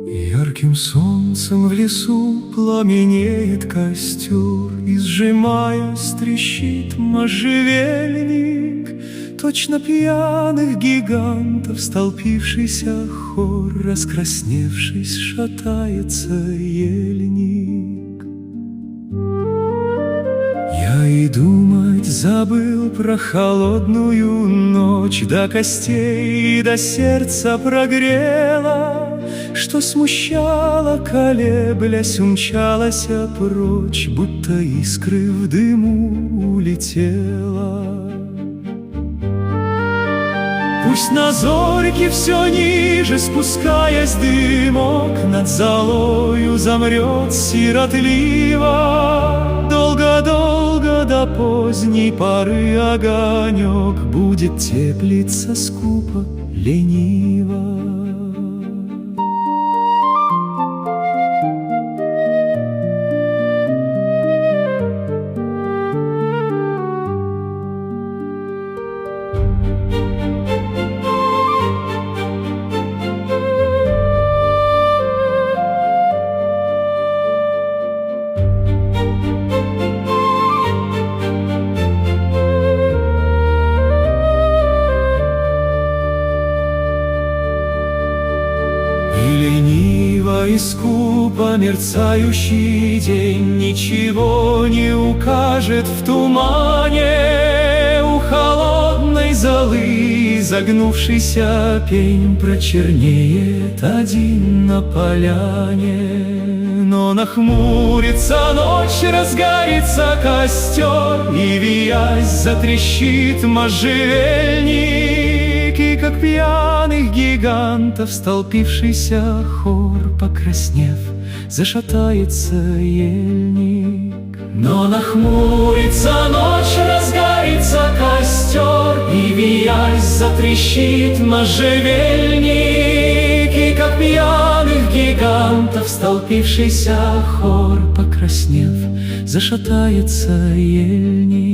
Ярким солнцем в лесу пламенеет костер, и, сжимаясь, трещит можжевельник. Точно пьяных гигантов столпившийся хор, раскрасневшись, шатается ельник. Я и думать забыл про холодную ночь, до костей и до сердца прогрела, что смущало, колеблясь, умчалась прочь, будто искры в дыму улетела. Пусть на зорьке все ниже спускаясь дымок, над золою замрет сиротливо. Долго-долго до поздней поры огонек будет теплиться скупо, лениво. И скупо мерцающий день ничего не укажет в тумане. У холодной золы загнувшийся пень прочернеет один на поляне. Но нахмурится ночь, разгорится костер, и, виясь, затрещит можжевельник. И как пьяных гигантов столпившийся хор, покраснев, зашатается ельник. Но нахмурится ночь, разгорится костер, и, виясь, затрещит можжевельник. И как пьяных гигантов столпившийся хор, покраснев, зашатается ельник.